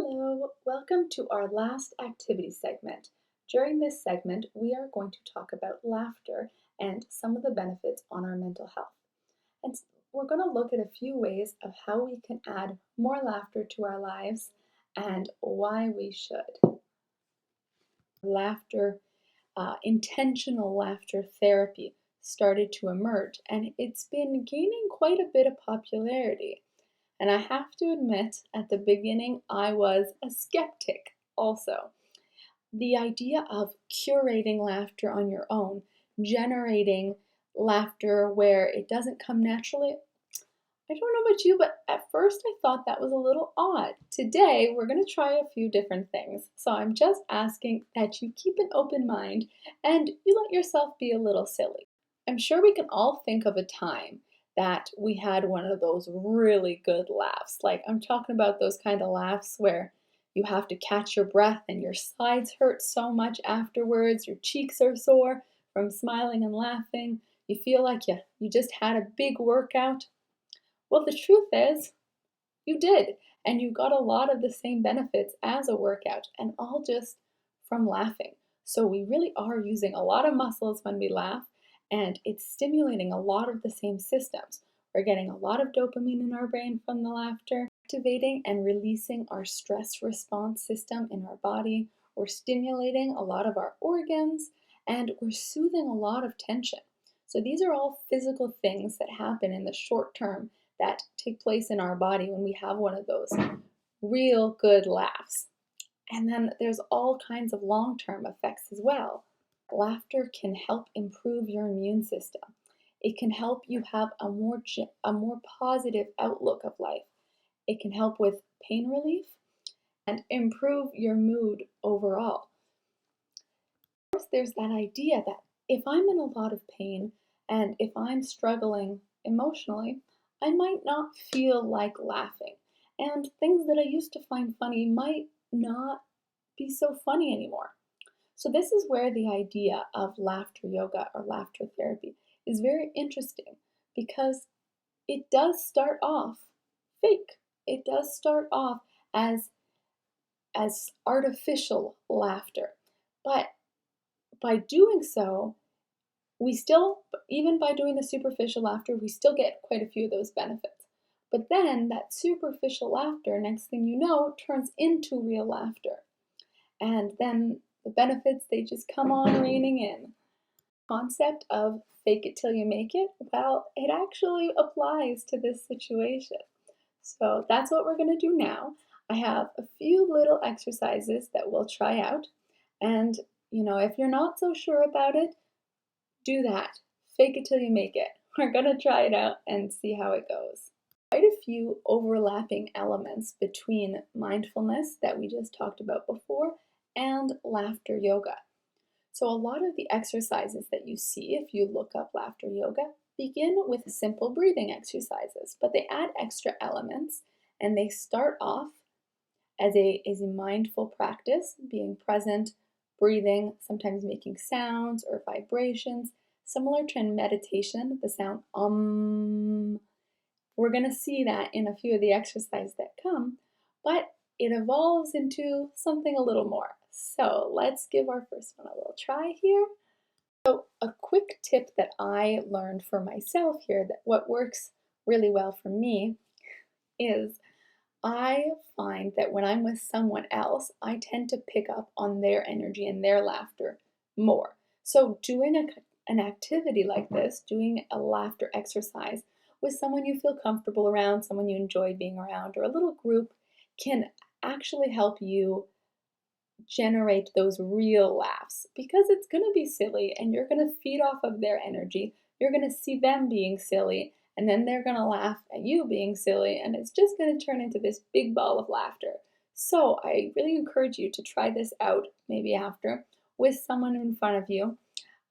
Hello, welcome to our last activity segment. During this segment, we are going to talk about laughter and some of the benefits on our mental health. And we're going to look at a few ways of how we can add more laughter to our lives and why we should. Laughter, intentional laughter therapy started to emerge, and it's been gaining quite a bit of popularity. And I have to admit, at the beginning, I was a skeptic also. The idea of curating laughter on your own, generating laughter where it doesn't come naturally, I don't know about you, but at first I thought that was a little odd. Today, we're going to try a few different things. So I'm just asking that you keep an open mind and you let yourself be a little silly. I'm sure we can all think of a time that we had one of those really good laughs. Like I'm talking about those kind of laughs where you have to catch your breath and your sides hurt so much afterwards, your cheeks are sore from smiling and laughing. You feel like you just had a big workout. Well, the truth is, you did, and you got a lot of the same benefits as a workout, and all just from laughing. So we really are using a lot of muscles when we laugh, and it's stimulating a lot of the same systems. We're getting a lot of dopamine in our brain from the laughter, activating and releasing our stress response system in our body. We're stimulating a lot of our organs, and we're soothing a lot of tension. So these are all physical things that happen in the short term that take place in our body when we have one of those real good laughs. And then there's all kinds of long-term effects as well. Laughter can help improve your immune system. It can help you have a more positive outlook of life. It can help with pain relief and improve your mood overall. Of course, there's that idea that if I'm in a lot of pain and if I'm struggling emotionally, I might not feel like laughing, and things that I used to find funny might not be so funny anymore. So this is where the idea of laughter yoga or laughter therapy is very interesting because it does start off fake. It does start off as artificial laughter. But by doing so, we still, even by doing the superficial laughter, we still get quite a few of those benefits. But then that superficial laughter, next thing you know, turns into real laughter. And then the benefits, they just come on raining in. Concept of fake it till you make it, well, it actually applies to this situation. So that's what we're going to do now. I have a few little exercises that we'll try out. And, if you're not so sure about it, do that. Fake it till you make it. We're going to try it out and see how it goes. Quite a few overlapping elements between mindfulness that we just talked about before and laughter yoga. So a lot of the exercises that you see if you look up laughter yoga begin with simple breathing exercises, but they add extra elements and they start off as a mindful practice, being present, breathing, sometimes making sounds or vibrations, similar to meditation, the sound We're going to see that in a few of the exercises that come, but it evolves into something a little more. So let's give our first one a little try here. So a quick tip that I learned for myself here, that what works really well for me is I find that when I'm with someone else, I tend to pick up on their energy and their laughter more. So doing an activity like this, doing a laughter exercise with someone you feel comfortable around, someone you enjoy being around, or a little group can actually help you generate those real laughs because it's going to be silly and you're going to feed off of their energy. You're going to see them being silly and then they're going to laugh at you being silly, and it's just going to turn into this big ball of laughter. So I really encourage you to try this out maybe after with someone in front of you.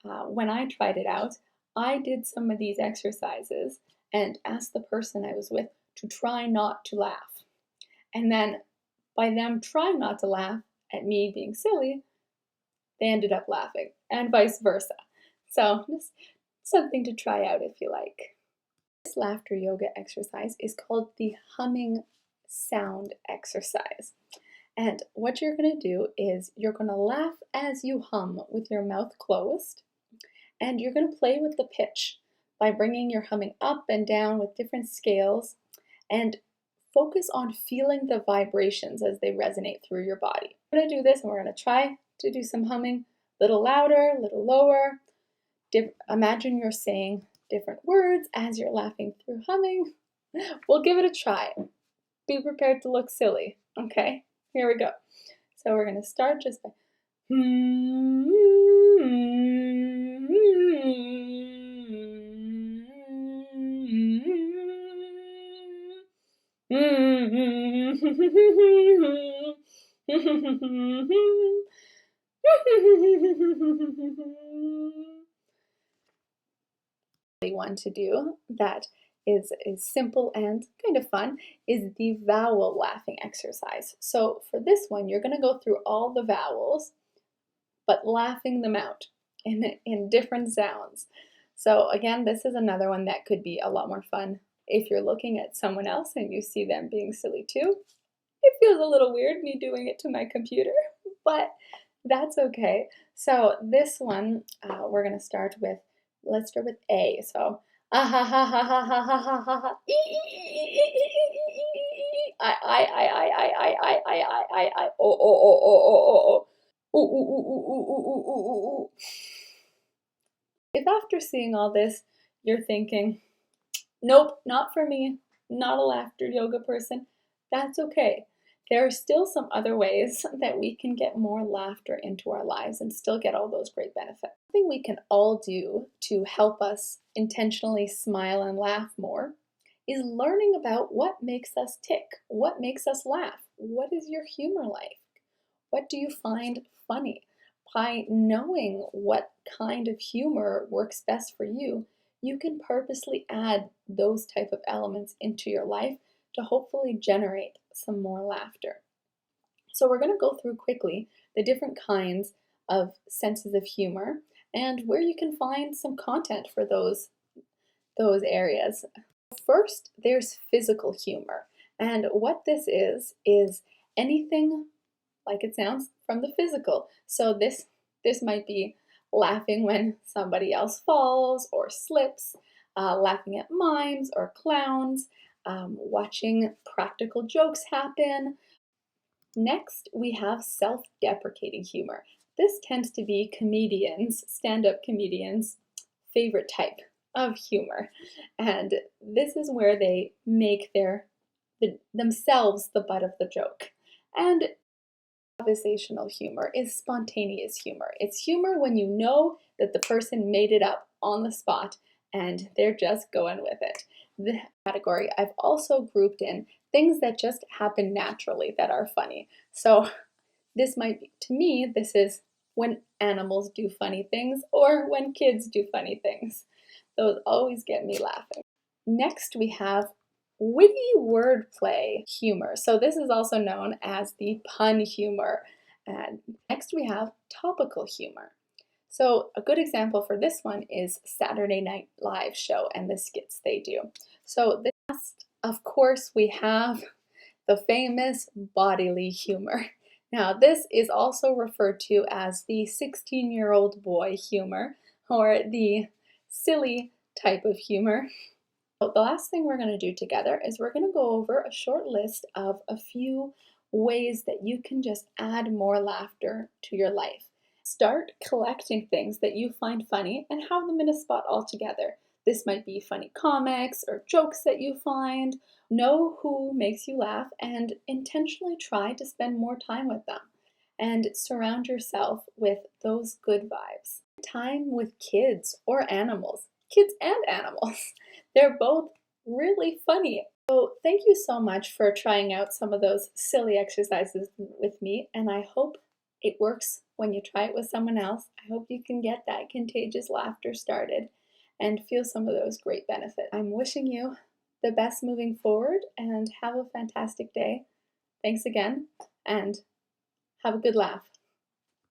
When I tried it out, I did some of these exercises and asked the person I was with to try not to laugh. And then by them trying not to laugh at me being silly, they ended up laughing, and vice versa. So just something to try out if you like. This laughter yoga exercise is called the humming sound exercise. And what you're going to do is you're going to laugh as you hum with your mouth closed, and you're going to play with the pitch by bringing your humming up and down with different scales, and focus on feeling the vibrations as they resonate through your body. We're going to do this, and we're going to try to do some humming, a little louder, a little lower. Imagine you're saying different words as you're laughing through humming. We'll give it a try. Be prepared to look silly. Okay, here we go. So we're going to start just by one to do that is simple and kind of fun is the vowel laughing exercise. So for this one, you're going to go through all the vowels, but laughing them out in different sounds. So again, this is another one that could be a lot more fun if you're looking at someone else and you see them being silly too. It feels a little weird me doing it to my computer, but that's okay. So this one, we're going to start with, let's start with A. So, ah ha ha ha ha ha ha ha ha ha, I, oh, ooh, ooh, ooh, ooh, ooh, ooh, ooh, ooh, ooh. If after seeing all this, you're thinking, nope, not for me, not a laughter yoga person, that's okay. There are still some other ways that we can get more laughter into our lives and still get all those great benefits. Something we can all do to help us intentionally smile and laugh more is learning about what makes us tick, what makes us laugh. What is your humor like? What do you find funny? By knowing what kind of humor works best for you, you can purposely add those type of elements into your life to hopefully generate some more laughter. So we're going to go through quickly the different kinds of senses of humor and where you can find some content for those areas. First, there's physical humor. And what this is anything like it sounds from the physical. So this might be laughing when somebody else falls or slips, laughing at mimes or clowns, watching practical jokes happen. Next, we have self-deprecating humor. This tends to be comedians, stand-up comedians' favorite type of humor. And this is where they make themselves the butt of the joke. And improvisational humor is spontaneous humor. It's humor when you know that the person made it up on the spot and they're just going with it. The category I've also grouped in things that just happen naturally that are funny. So this might be, to me, this is when animals do funny things or when kids do funny things. Those always get me laughing. Next, we have witty wordplay humor. So this is also known as the pun humor. And next we have topical humor. So a good example for this one is Saturday Night Live show and the skits they do. So this, of course, we have the famous bodily humor. Now this is also referred to as the 16-year-old boy humor or the silly type of humor. So the last thing we're going to do together is we're going to go over a short list of a few ways that you can just add more laughter to your life. Start collecting things that you find funny and have them in a spot all together. This might be funny comics or jokes that you find. Know who makes you laugh and intentionally try to spend more time with them. And surround yourself with those good vibes. Time with kids or animals. Kids and animals. They're both really funny. So thank you so much for trying out some of those silly exercises with me, and I hope it works when you try it with someone else. I hope you can get that contagious laughter started and feel some of those great benefits. I'm wishing you the best moving forward and have a fantastic day. Thanks again, and have a good laugh.